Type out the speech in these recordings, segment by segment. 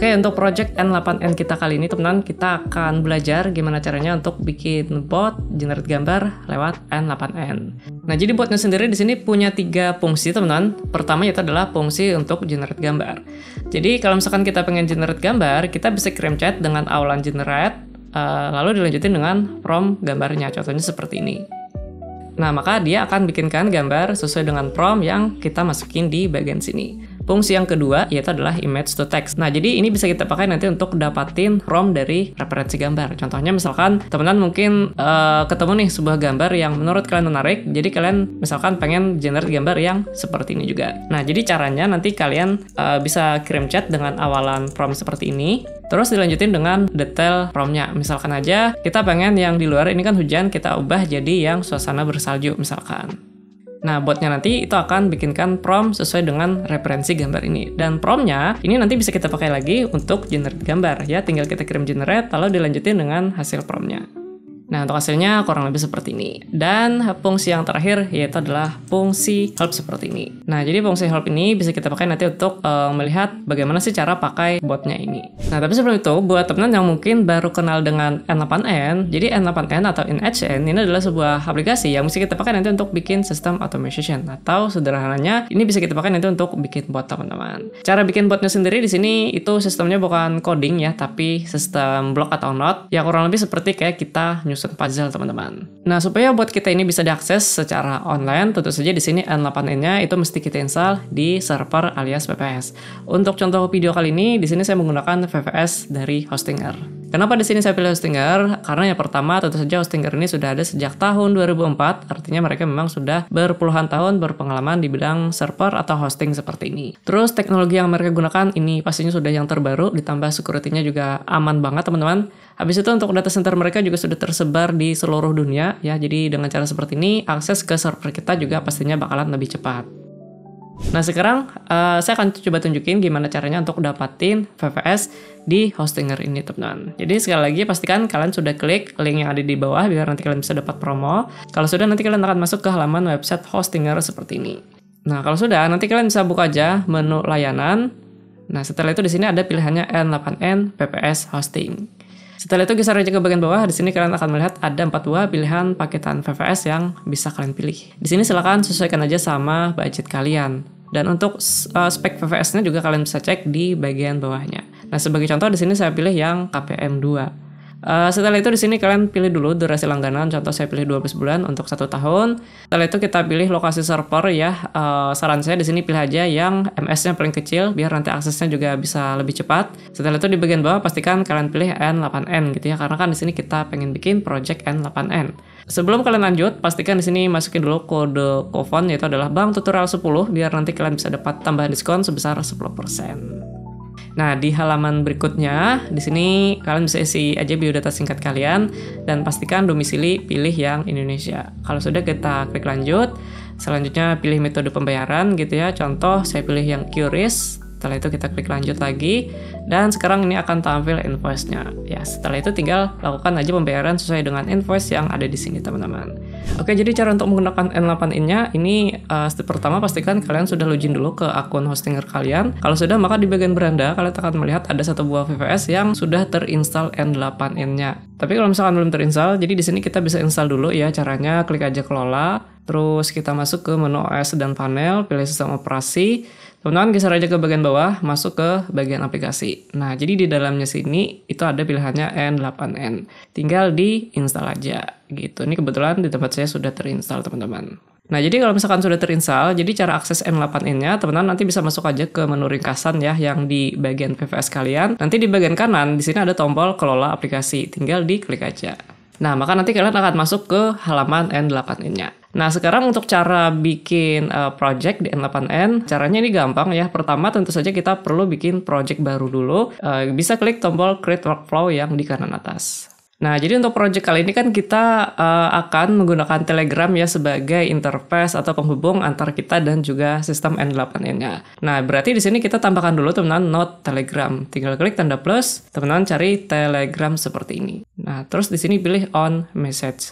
Oke, untuk project N8N kita kali ini teman-teman, kita akan belajar gimana caranya untuk bikin bot generate gambar lewat N8N. Nah, jadi botnya sendiri di sini punya 3 fungsi teman-teman. Pertama yaitu adalah fungsi untuk generate gambar. Jadi kalau misalkan kita pengen generate gambar, kita bisa kirim chat dengan awalan generate, lalu dilanjutin dengan prompt gambarnya. Contohnya seperti ini. Nah, maka dia akan bikinkan gambar sesuai dengan prompt yang kita masukin di bagian sini. Fungsi yang kedua yaitu adalah image to text. Nah, jadi ini bisa kita pakai nanti untuk dapatin prompt dari referensi gambar. Contohnya misalkan teman-teman mungkin ketemu nih sebuah gambar yang menurut kalian menarik, jadi kalian misalkan pengen generate gambar yang seperti ini juga. Nah, jadi caranya nanti kalian bisa kirim chat dengan awalan prompt seperti ini, terus dilanjutin dengan detail promptnya. Misalkan aja kita pengen yang di luar ini kan hujan, kita ubah jadi yang suasana bersalju misalkan. Nah, botnya nanti itu akan bikinkan prompt sesuai dengan referensi gambar ini. Dan promptnya ini nanti bisa kita pakai lagi untuk generate gambar. Ya, tinggal kita kirim generate, lalu dilanjutin dengan hasil promptnya. Nah, untuk hasilnya kurang lebih seperti ini. Dan fungsi yang terakhir yaitu adalah fungsi help seperti ini. Nah, jadi fungsi help ini bisa kita pakai nanti untuk melihat bagaimana sih cara pakai botnya ini. Nah, tapi sebelum itu, buat teman-teman yang mungkin baru kenal dengan N8N, jadi N8N atau InHN ini adalah sebuah aplikasi yang bisa kita pakai nanti untuk bikin sistem automation. Atau sederhananya, ini bisa kita pakai nanti untuk bikin bot, teman-teman. Cara bikin botnya sendiri di sini itu sistemnya bukan coding ya, tapi sistem block atau node. Ya, kurang lebih seperti kayak kita nyusun puzzle, teman-teman. Nah, supaya bot kita ini bisa diakses secara online, tentu saja di sini N8N-nya itu mesti kita install di server alias VPS. Untuk contoh video kali ini, di sini saya menggunakan VPS dari Hostinger. Kenapa di sini saya pilih Hostinger? Karena yang pertama, tentu saja Hostinger ini sudah ada sejak tahun 2004, artinya mereka memang sudah berpuluhan tahun berpengalaman di bidang server atau hosting seperti ini. Terus teknologi yang mereka gunakan ini pastinya sudah yang terbaru, ditambah security-nya juga aman banget, teman-teman. Habis itu untuk data center mereka juga sudah tersebar di seluruh dunia ya. Jadi dengan cara seperti ini akses ke server kita juga pastinya bakalan lebih cepat. Nah, sekarang saya akan coba tunjukin gimana caranya untuk dapatin VPS di Hostinger ini, teman-teman. Jadi sekali lagi pastikan kalian sudah klik link yang ada di bawah biar nanti kalian bisa dapat promo. Kalau sudah, nanti kalian akan masuk ke halaman website Hostinger seperti ini. Nah, kalau sudah, nanti kalian bisa buka aja menu layanan. Nah, setelah itu di sini ada pilihannya N8N VPS Hosting. Setelah itu geser aja ke bagian bawah, di sini kalian akan melihat ada 4 buah pilihan paketan VPS yang bisa kalian pilih. Di sini silakan sesuaikan aja sama budget kalian. Dan untuk spek VPS-nya juga kalian bisa cek di bagian bawahnya. Nah, sebagai contoh di sini saya pilih yang KPM2. Setelah itu di sini kalian pilih dulu durasi langganan. Contoh saya pilih 12 bulan untuk 1 tahun. Setelah itu kita pilih lokasi server ya. Saran saya di sini pilih aja yang MS-nya paling kecil biar nanti aksesnya juga bisa lebih cepat. Setelah itu di bagian bawah pastikan kalian pilih N8N gitu ya, karena kan di sini kita pengen bikin project N8N. Sebelum kalian lanjut, pastikan di sini masukin dulu kode coupon yaitu adalah Bang Tutorial 10 biar nanti kalian bisa dapat tambahan diskon sebesar 10%. Nah, di halaman berikutnya, di sini kalian bisa isi aja biodata singkat kalian dan pastikan domisili pilih yang Indonesia. Kalau sudah, kita klik lanjut. Selanjutnya pilih metode pembayaran gitu ya. Contoh saya pilih yang QRIS. Setelah itu kita klik lanjut lagi dan sekarang ini akan tampil invoice-nya. Ya, setelah itu tinggal lakukan aja pembayaran sesuai dengan invoice yang ada di sini, teman-teman. Oke, jadi cara untuk menggunakan N8N-nya ini step pertama pastikan kalian sudah login dulu ke akun Hostinger kalian. Kalau sudah, maka di bagian beranda kalian akan melihat ada 1 buah VPS yang sudah terinstall N8N-nya. Tapi kalau misalkan belum terinstall, jadi di sini kita bisa install dulu ya. Caranya klik aja kelola, terus kita masuk ke menu OS dan panel, pilih sistem operasi. Teman-teman geser aja ke bagian bawah, masuk ke bagian aplikasi. Nah, jadi di dalamnya sini itu ada pilihannya N8N. Tinggal diinstal aja gitu. Ini kebetulan di tempat saya sudah terinstall, teman-teman. Nah, jadi kalau misalkan sudah terinstall, jadi cara akses N8N-nya, teman-teman nanti bisa masuk aja ke menu ringkasan ya yang di bagian VPS kalian. Nanti di bagian kanan di sini ada tombol kelola aplikasi. Tinggal diklik aja. Nah, maka nanti kalian akan masuk ke halaman N8N-nya. Nah, sekarang untuk cara bikin project di N8N, caranya ini gampang ya. Pertama, tentu saja kita perlu bikin project baru dulu. Bisa klik tombol Create Workflow yang di kanan atas. Nah, jadi untuk project kali ini kan kita akan menggunakan Telegram ya sebagai interface atau penghubung antara kita dan juga sistem N8N-nya. Nah, berarti di sini kita tambahkan dulu teman-teman node Telegram. Tinggal klik tanda plus, teman-teman cari Telegram seperti ini. Nah, terus di sini pilih on message.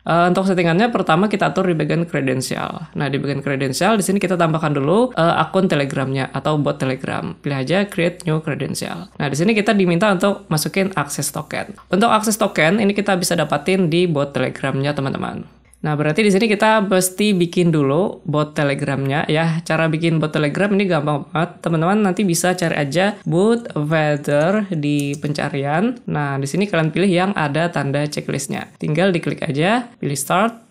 Untuk settingannya pertama kita atur di bagian kredensial. Nah, di bagian kredensial di sini kita tambahkan dulu akun Telegramnya atau bot Telegram. Pilih aja create new credential. Nah, di sini kita diminta untuk masukin akses token. Untuk akses token ini kita bisa dapatin di bot Telegramnya teman-teman. Nah, berarti di sini kita mesti bikin dulu bot Telegramnya ya. Cara bikin bot Telegram ini gampang banget. Teman-teman nanti bisa cari aja bot weather di pencarian. Nah, di sini kalian pilih yang ada tanda checklistnya. Tinggal diklik aja, pilih start.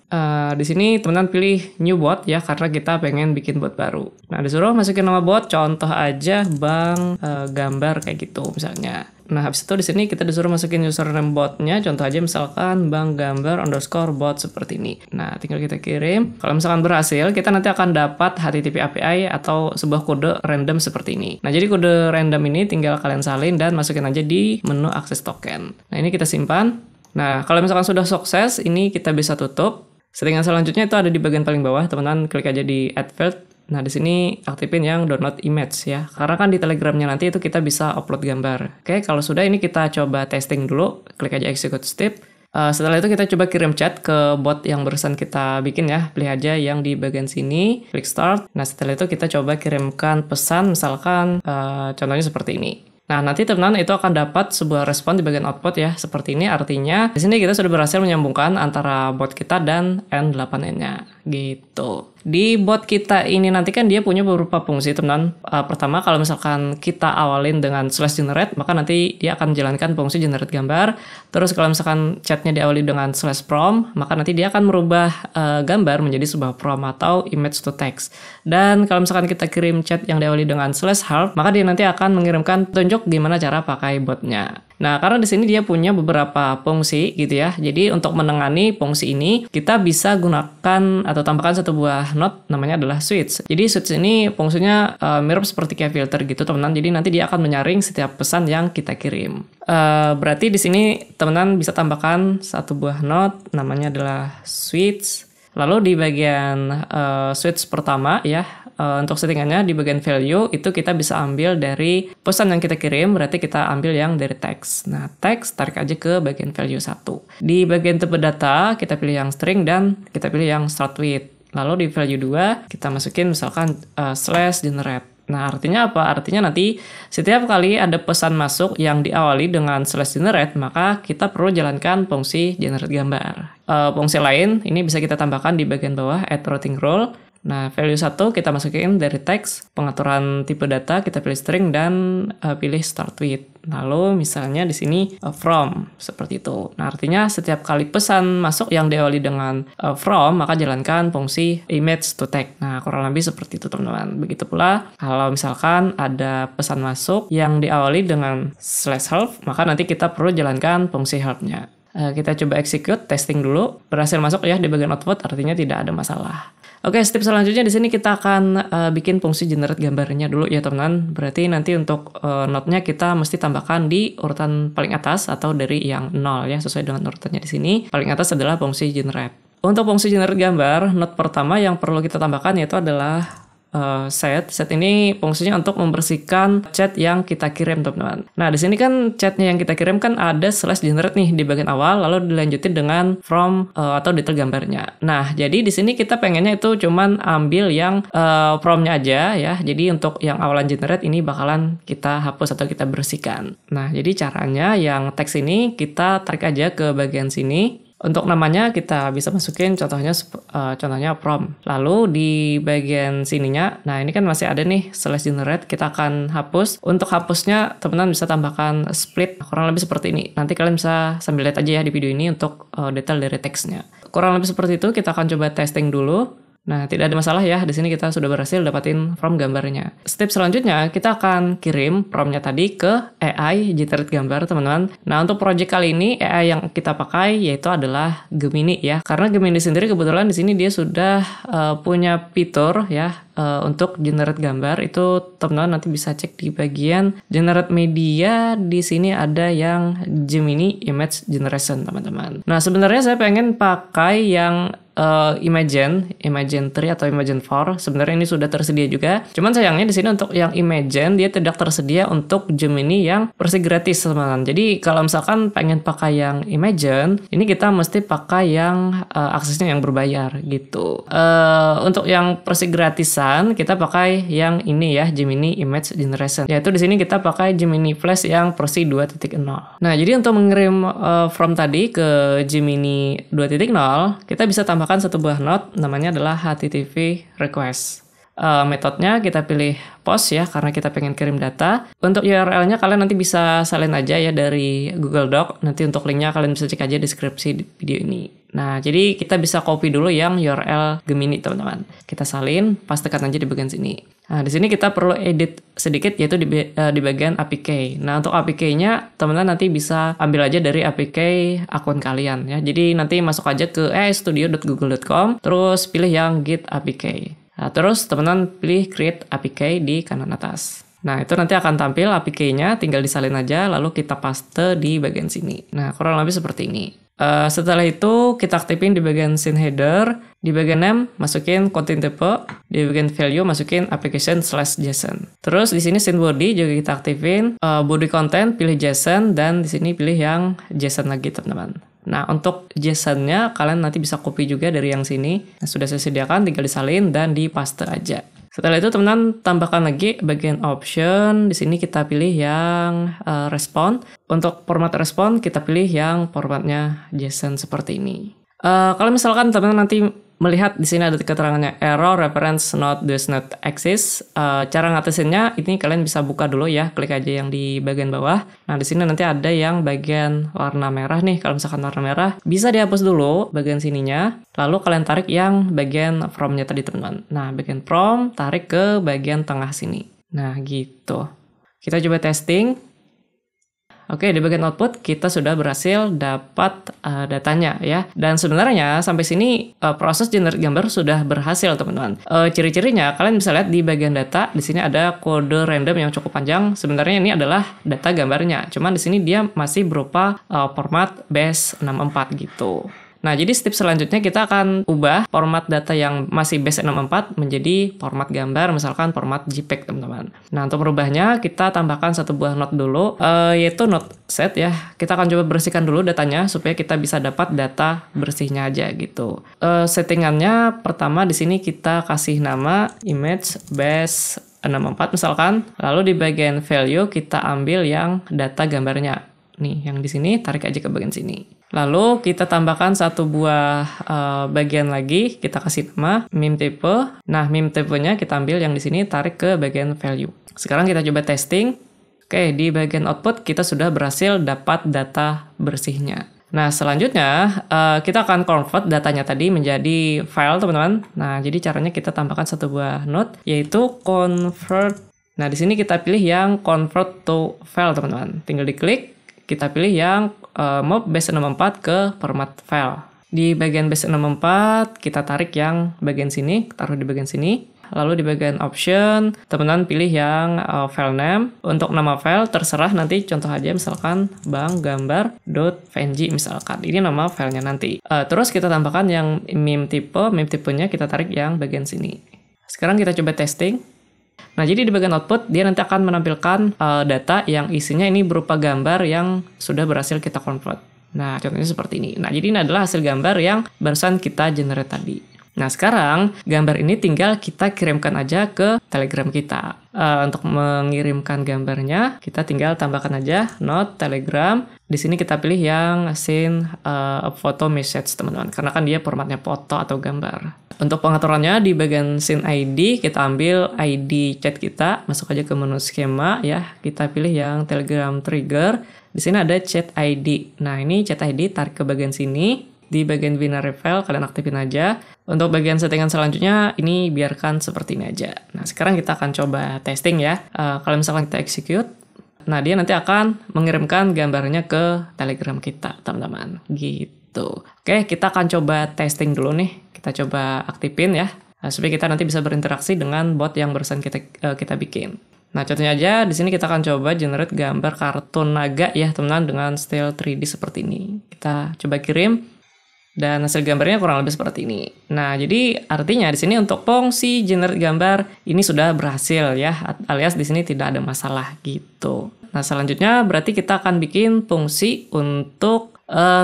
Di sini teman-teman pilih new bot ya, karena kita pengen bikin bot baru. Nah, disuruh masukin nama bot, contoh aja Bang Gambar kayak gitu misalnya. Nah, habis itu di sini kita disuruh masukin username botnya, contoh aja misalkan Bang Gambar _bot seperti ini. Nah, tinggal kita kirim. Kalau misalkan berhasil, kita nanti akan dapat HTTP API atau sebuah kode random seperti ini. Nah, jadi kode random ini tinggal kalian salin dan masukin aja di menu akses token. Nah, ini kita simpan. Nah, kalau misalkan sudah sukses, ini kita bisa tutup. Settingan selanjutnya itu ada di bagian paling bawah, teman-teman klik aja di add field. Nah, di sini aktifin yang download image ya. Karena kan di Telegramnya nanti itu kita bisa upload gambar. Oke, kalau sudah ini kita coba testing dulu. Klik aja execute step. Setelah itu kita coba kirim chat ke bot yang barusan kita bikin ya. Pilih aja yang di bagian sini, klik start. Nah, setelah itu kita coba kirimkan pesan misalkan contohnya seperti ini. Nah, nanti teman-teman itu akan dapat sebuah respon di bagian output ya, seperti ini. Artinya, di sini kita sudah berhasil menyambungkan antara bot kita dan N8N-nya, gitu. Di bot kita ini nanti kan dia punya beberapa fungsi, teman-teman. Pertama, kalau misalkan kita awalin dengan /generate, maka nanti dia akan menjalankan fungsi generate gambar. Terus kalau misalkan chatnya diawali dengan /prompt, maka nanti dia akan merubah gambar menjadi sebuah prompt atau image to text. Dan kalau misalkan kita kirim chat yang diawali dengan /help, maka dia nanti akan mengirimkan petunjuk gimana cara pakai botnya. Nah, karena di sini dia punya beberapa fungsi gitu ya. Jadi untuk menangani fungsi ini, kita bisa gunakan atau tambahkan satu buah node namanya adalah switch. Jadi switch ini fungsinya mirip seperti kayak filter gitu, teman-teman. Jadi nanti dia akan menyaring setiap pesan yang kita kirim. Berarti di sini teman-teman bisa tambahkan satu buah node namanya adalah switch. Lalu di bagian switch pertama ya, untuk settingannya di bagian value itu kita bisa ambil dari pesan yang kita kirim, berarti kita ambil yang dari teks. Nah, teks tarik aja ke bagian value 1. Di bagian tipe data kita pilih yang string dan kita pilih yang start with. Lalu di value 2 kita masukin misalkan /generate. Nah, artinya apa? Artinya nanti setiap kali ada pesan masuk yang diawali dengan /generate, maka kita perlu jalankan fungsi generate gambar. Fungsi lain ini bisa kita tambahkan di bagian bawah add routing rule. Nah, value 1 kita masukin dari teks, pengaturan tipe data kita pilih string dan pilih start with. Lalu misalnya di sini from seperti itu. Nah, artinya setiap kali pesan masuk yang diawali dengan from, maka jalankan fungsi image to text. Nah, kurang lebih seperti itu, teman-teman. Begitu pula kalau misalkan ada pesan masuk yang diawali dengan /help, maka nanti kita perlu jalankan fungsi help-nya. Kita coba execute, testing dulu. Berhasil masuk ya di bagian output, artinya tidak ada masalah. Oke, step selanjutnya di sini kita akan bikin fungsi generate gambarnya dulu ya, teman-teman. Berarti nanti untuk node-nya kita mesti tambahkan di urutan paling atas atau dari yang 0 ya, sesuai dengan urutannya di sini. Paling atas adalah fungsi generate. Untuk fungsi generate gambar, node pertama yang perlu kita tambahkan yaitu adalah set ini fungsinya untuk membersihkan chat yang kita kirim, teman-teman. Nah, di sini kan chatnya yang kita kirim kan ada /generate nih di bagian awal, lalu dilanjutin dengan from atau detail gambarnya. Nah, jadi di sini kita pengennya itu cuman ambil yang from-nya aja ya. Jadi untuk yang awalan generate ini bakalan kita hapus atau kita bersihkan. Nah, jadi caranya yang teks ini kita tarik aja ke bagian sini. Untuk namanya kita bisa masukin contohnya from. Lalu di bagian sininya, nah ini kan masih ada nih /generate, kita akan hapus. Untuk hapusnya teman-teman bisa tambahkan split, kurang lebih seperti ini. Nanti kalian bisa sambil lihat aja ya di video ini untuk detail dari teksnya. Kurang lebih seperti itu, kita akan coba testing dulu. Nah, tidak ada masalah ya. Di sini kita sudah berhasil dapatin from gambarnya. Step selanjutnya, kita akan kirim prompt-nya tadi ke AI generate gambar, teman-teman. Nah, untuk project kali ini, AI yang kita pakai yaitu adalah Gemini ya. Karena Gemini sendiri kebetulan di sini dia sudah punya fitur ya, untuk generate gambar itu teman-teman nanti bisa cek di bagian generate media. Di sini ada yang Gemini Image Generation teman-teman. Nah sebenarnya saya pengen pakai yang Imagen 3 atau Imagen 4. Sebenarnya ini sudah tersedia juga. Cuman sayangnya di sini untuk yang Imagen dia tidak tersedia untuk Gemini yang versi gratis teman-teman. Jadi kalau misalkan pengen pakai yang Imagen, ini kita mesti pakai yang aksesnya yang berbayar gitu. Untuk yang versi gratisan kita pakai yang ini ya, Gemini Image Generation. Yaitu di sini kita pakai Gemini Flash yang versi 2.0. Nah, jadi untuk mengirim from tadi ke Gemini 2.0, kita bisa tambahkan satu buah node namanya adalah HTTP request. Metodenya kita pilih post ya karena kita pengen kirim data. Untuk URL-nya kalian nanti bisa salin aja ya dari Google Doc. Nanti untuk linknya kalian bisa cek aja deskripsi video ini. Nah, jadi kita bisa copy dulu yang URL Gemini teman-teman. Kita salin, pastekan aja di bagian sini. Nah, di sini kita perlu edit sedikit yaitu di bagian APK. Nah, untuk APK-nya teman-teman nanti bisa ambil aja dari APK akun kalian ya. Jadi nanti masuk aja ke studio.google.com, terus pilih yang Git APK. Nah, terus teman-teman pilih Create APK di kanan atas. Nah, itu nanti akan tampil APK-nya, tinggal disalin aja, lalu kita paste di bagian sini. Nah, kurang lebih seperti ini. Setelah itu, kita aktifin di bagian scene header, di bagian name, masukin content type, di bagian value, masukin application/JSON. Terus di sini scene body juga kita aktifin, body content, pilih JSON, dan di sini pilih yang JSON lagi, teman-teman. Nah, untuk JSON-nya kalian nanti bisa copy juga dari yang sini. Nah, sudah saya sediakan, tinggal disalin dan dipaste aja. Setelah itu teman-teman tambahkan lagi bagian option. Di sini kita pilih yang respon. Untuk format respon kita pilih yang formatnya JSON seperti ini. Kalau misalkan teman-teman nanti melihat di sini ada keterangannya error reference node does not exist. Cara ngatasinnya ini kalian bisa buka dulu ya, klik aja yang di bagian bawah. Nah, di sini nanti ada yang bagian warna merah nih. Kalau misalkan warna merah bisa dihapus dulu bagian sininya, lalu kalian tarik yang bagian from-nya tadi teman-teman. Nah, bagian from tarik ke bagian tengah sini. Nah, gitu. Kita coba testing. Oke, di bagian output kita sudah berhasil dapat datanya ya. Dan sebenarnya sampai sini proses generate gambar sudah berhasil teman-teman. Ciri-cirinya kalian bisa lihat di bagian data. Di sini ada kode random yang cukup panjang. Sebenarnya ini adalah data gambarnya. Cuman di sini dia masih berupa format base64 gitu. Nah, jadi step selanjutnya kita akan ubah format data yang masih base64 menjadi format gambar, misalkan format JPEG, teman-teman. Nah, untuk merubahnya, kita tambahkan satu buah node dulu, yaitu node set ya. Kita akan coba bersihkan dulu datanya, supaya kita bisa dapat data bersihnya aja gitu. Settingannya, pertama di sini kita kasih nama image base64 misalkan, lalu di bagian value kita ambil yang data gambarnya. Nih, yang di sini tarik aja ke bagian sini. Lalu kita tambahkan satu buah bagian lagi, kita kasih nama meme type. Nah, meme type-nya kita ambil yang di sini, tarik ke bagian value. Sekarang kita coba testing. Oke, di bagian output kita sudah berhasil dapat data bersihnya. Nah, selanjutnya kita akan convert datanya tadi menjadi file, teman-teman. Nah, jadi caranya kita tambahkan satu buah node, yaitu convert. Nah, di sini kita pilih yang convert to file, teman-teman. Tinggal diklik. Kita pilih yang move base64 ke format file. Di bagian base64, kita tarik yang bagian sini, taruh di bagian sini. Lalu di bagian option, teman-teman pilih yang file name. Untuk nama file, terserah nanti contoh aja misalkan banggambar.png misalkan. Ini nama filenya nanti. Terus kita tambahkan yang meme tipenya kita tarik yang bagian sini. Sekarang kita coba testing. Nah, jadi di bagian output, dia nanti akan menampilkan data yang isinya ini berupa gambar yang sudah berhasil kita convert. Nah, contohnya seperti ini. Nah, jadi ini adalah hasil gambar yang barusan kita generate tadi. Nah, sekarang gambar ini tinggal kita kirimkan aja ke Telegram kita. Untuk mengirimkan gambarnya, kita tinggal tambahkan aja node Telegram. Di sini kita pilih yang send photo message, teman-teman. Karena kan dia formatnya foto atau gambar. Untuk pengaturannya di bagian send ID, kita ambil ID chat kita, masuk aja ke menu skema ya. Kita pilih yang Telegram trigger. Di sini ada chat ID. Nah, ini chat ID tarik ke bagian sini. Di bagian binary file kalian aktifin aja. Untuk bagian settingan selanjutnya ini biarkan seperti ini aja. Nah, sekarang kita akan coba testing ya. Kalau misalkan kita execute, nah dia nanti akan mengirimkan gambarnya ke Telegram kita, teman-teman. Gitu. Oke, kita akan coba testing dulu nih. Kita coba aktifin ya. supaya kita nanti bisa berinteraksi dengan bot yang barusan kita bikin. Nah, contohnya aja di sini kita akan coba generate gambar kartun naga ya, teman-teman, dengan style 3D seperti ini. Kita coba kirim dan hasil gambarnya kurang lebih seperti ini. Nah, jadi artinya di sini untuk fungsi generate gambar ini sudah berhasil ya, alias di sini tidak ada masalah gitu. Nah, selanjutnya berarti kita akan bikin fungsi untuk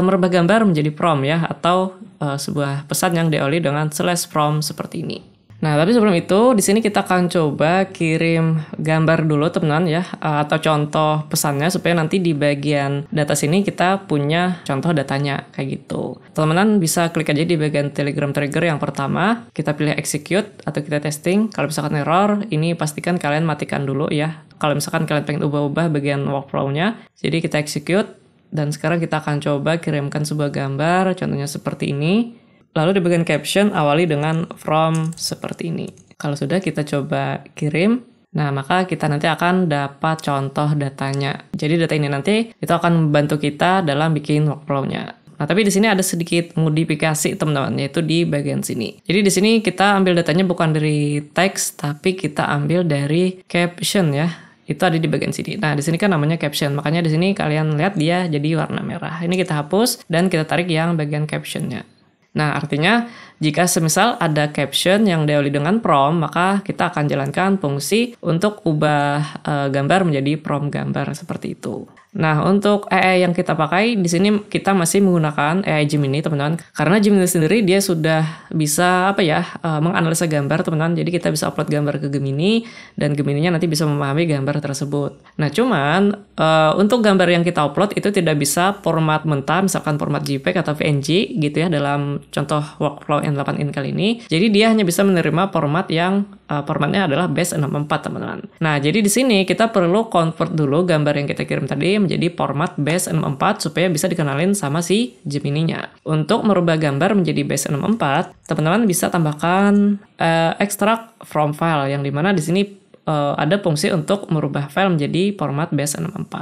merubah gambar menjadi prompt ya, atau sebuah pesan yang diawali dengan /prompt seperti ini. Nah, tapi sebelum itu, di sini kita akan coba kirim gambar dulu, teman-teman ya, atau contoh pesannya, supaya nanti di bagian data sini kita punya contoh datanya, kayak gitu. Teman-teman bisa klik aja di bagian Telegram trigger yang pertama, kita pilih execute atau kita testing. Kalau misalkan error, ini pastikan kalian matikan dulu ya. Kalau misalkan kalian pengen ubah-ubah bagian workflow-nya, jadi kita execute, dan sekarang kita akan coba kirimkan sebuah gambar, contohnya seperti ini. Lalu di bagian caption awali dengan from seperti ini. Kalau sudah kita coba kirim, nah maka kita nanti akan dapat contoh datanya. Jadi data ini nanti itu akan membantu kita dalam bikin workflow-nya. Nah, tapi di sini ada sedikit modifikasi teman-teman, yaitu di bagian sini. Jadi di sini kita ambil datanya bukan dari teks, tapi kita ambil dari caption ya. Itu ada di bagian sini. Nah, di sini kan namanya caption, makanya di sini kalian lihat dia jadi warna merah. Ini kita hapus dan kita tarik yang bagian captionnya. Nah, artinya jika semisal ada caption yang diawali dengan prompt, maka kita akan jalankan fungsi untuk ubah gambar menjadi prompt gambar seperti itu. Nah, untuk AI yang kita pakai di sini kita masih menggunakan AI Gemini, teman-teman. Karena Gemini sendiri dia sudah bisa menganalisa gambar, teman-teman. Jadi kita bisa upload gambar ke Gemini dan Gemini-nya nanti bisa memahami gambar tersebut. Nah, cuman untuk gambar yang kita upload itu tidak bisa format mentah, misalkan format JPEG atau PNG gitu ya dalam contoh workflow N8N kali ini. Jadi dia hanya bisa menerima format yang formatnya adalah base64, teman-teman. Nah, jadi di sini kita perlu convert dulu gambar yang kita kirim tadi menjadi format base64 supaya bisa dikenalin sama si Gemini-nya. Untuk merubah gambar menjadi base64, teman-teman bisa tambahkan extract from file, yang dimana di sini ada fungsi untuk merubah file menjadi format base64.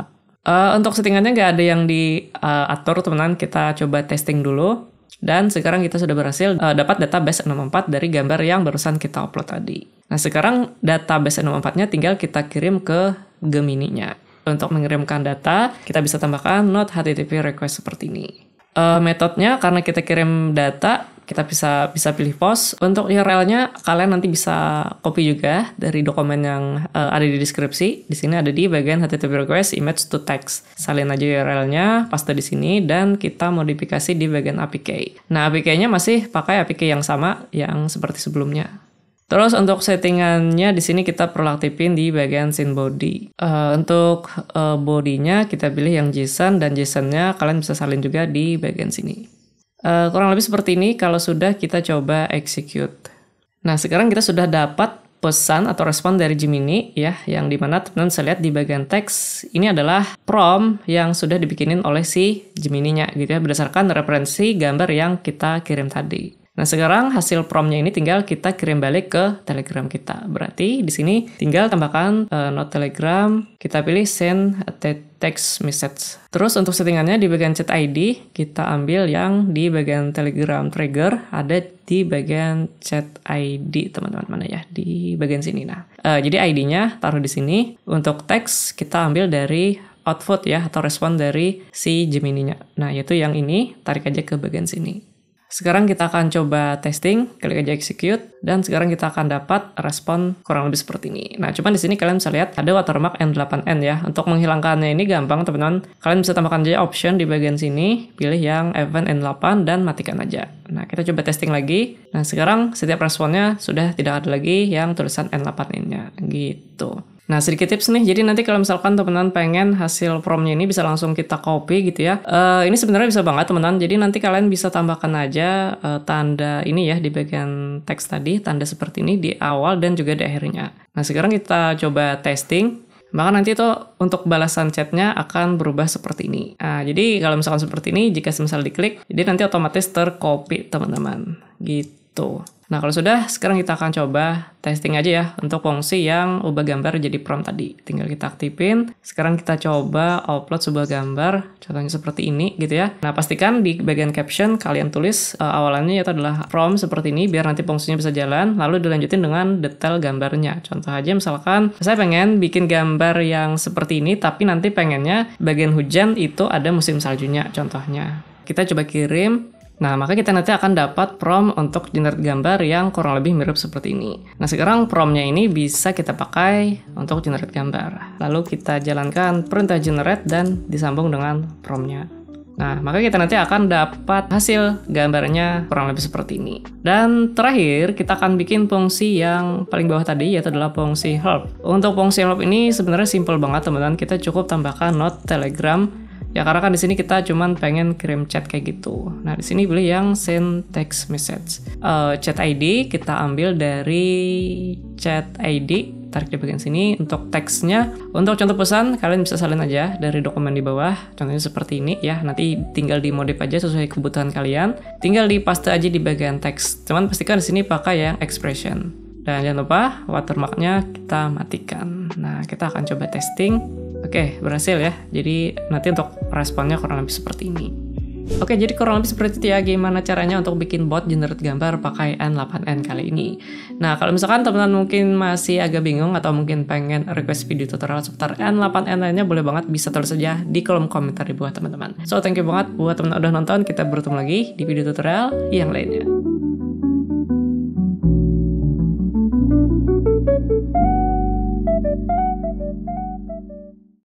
Untuk settingannya nggak ada yang diatur, teman-teman. Kita coba testing dulu. Dan sekarang kita sudah berhasil dapat data base64 dari gambar yang barusan kita upload tadi. Nah, sekarang data base64-nya tinggal kita kirim ke Gemini-nya. Untuk mengirimkan data, kita bisa tambahkan not HTTP request seperti ini. Metodenya, karena kita kirim data, kita bisa pilih post. Untuk URL-nya, kalian nanti bisa copy juga dari dokumen yang ada di deskripsi. Di sini ada di bagian HTTP request image to text. Salin aja URL-nya, paste di sini, dan kita modifikasi di bagian APK. Nah, APK-nya masih pakai APK yang sama yang seperti sebelumnya. Terus untuk settingannya di sini kita perlu aktifin di bagian scene body. Untuk bodinya kita pilih yang JSON, dan JSON-nya kalian bisa salin juga di bagian sini. Kurang lebih seperti ini kalau sudah kita coba execute. Nah, sekarang kita sudah dapat pesan atau respon dari Gemini ya, yang dimana teman-teman bisa lihat di bagian teks ini adalah prompt yang sudah dibikinin oleh si Gemini-nya gitu ya, berdasarkan referensi gambar yang kita kirim tadi. Nah, sekarang hasil prompt-nya ini tinggal kita kirim balik ke Telegram kita. Berarti di sini tinggal tambahkan note Telegram, kita pilih send text message. Terus untuk settingannya di bagian chat ID, kita ambil yang di bagian Telegram trigger, ada di bagian chat ID, teman-teman, mana ya? Di bagian sini. Nah, jadi ID-nya taruh di sini. Untuk teks kita ambil dari output ya, atau respon dari si Gemini-nya. Nah, yaitu yang ini, tarik aja ke bagian sini. Sekarang kita akan coba testing, klik aja execute, dan sekarang kita akan dapat respon kurang lebih seperti ini. Nah, cuman di sini kalian bisa lihat ada watermark N8N ya. Untuk menghilangkannya ini gampang, teman-teman. Kalian bisa tambahkan aja option di bagian sini, pilih yang event N8 dan matikan aja. Nah, kita coba testing lagi. Nah, sekarang setiap responnya sudah tidak ada lagi yang tulisan N8N-nya gitu. Nah, sedikit tips nih, jadi nanti kalau misalkan teman-teman pengen hasil prompt-nya ini bisa langsung kita copy gitu ya. Ini sebenarnya bisa banget teman-teman, jadi nanti kalian bisa tambahkan aja tanda ini ya di bagian teks tadi, tanda seperti ini di awal dan juga di akhirnya. Nah, sekarang kita coba testing, maka nanti itu untuk balasan chatnya akan berubah seperti ini. Nah, jadi kalau misalkan seperti ini, jika misal diklik, jadi nanti otomatis tercopy teman-teman, gitu. Nah, kalau sudah, sekarang kita akan coba testing aja ya untuk fungsi yang ubah gambar jadi prompt tadi. Tinggal kita aktifin. Sekarang kita coba upload sebuah gambar, contohnya seperti ini gitu ya. Nah, pastikan di bagian caption kalian tulis awalannya itu adalah prompt seperti ini biar nanti fungsinya bisa jalan, lalu dilanjutin dengan detail gambarnya. Contoh aja misalkan, saya pengen bikin gambar yang seperti ini, tapi nanti pengennya bagian hujan itu ada musim saljunya, contohnya. Kita coba kirim. Nah, maka kita nanti akan dapat prompt untuk generate gambar yang kurang lebih mirip seperti ini. Nah, sekarang promptnya ini bisa kita pakai untuk generate gambar. Lalu kita jalankan perintah generate dan disambung dengan promptnya. Nah, maka kita nanti akan dapat hasil gambarnya kurang lebih seperti ini. Dan terakhir, kita akan bikin fungsi yang paling bawah tadi, yaitu adalah fungsi help. Untuk fungsi help ini sebenarnya simple banget, teman-teman. Kita cukup tambahkan note Telegram. Ya, karena kan di sini kita cuman pengen kirim chat kayak gitu. Nah, di sini pilih yang send text message. Chat ID kita ambil dari chat ID, tarik di bagian sini. Untuk teksnya, untuk contoh pesan kalian bisa salin aja dari dokumen di bawah. Contohnya seperti ini ya. Nanti tinggal dimodif aja sesuai kebutuhan kalian. Tinggal dipaste aja di bagian teks. Cuman pastikan di sini pakai yang expression. Dan jangan lupa watermarknya kita matikan. Nah, kita akan coba testing. Oke, berhasil ya. Jadi nanti untuk responnya kurang lebih seperti ini. Oke, jadi kurang lebih seperti itu ya gimana caranya untuk bikin bot generate gambar pakai N8N kali ini. Nah, kalau misalkan teman-teman mungkin masih agak bingung atau mungkin pengen request video tutorial seputar N8N lainnya, boleh banget bisa tulis saja di kolom komentar di bawah teman-teman. So, thank you banget buat teman-teman udah nonton. Kita bertemu lagi di video tutorial yang lainnya.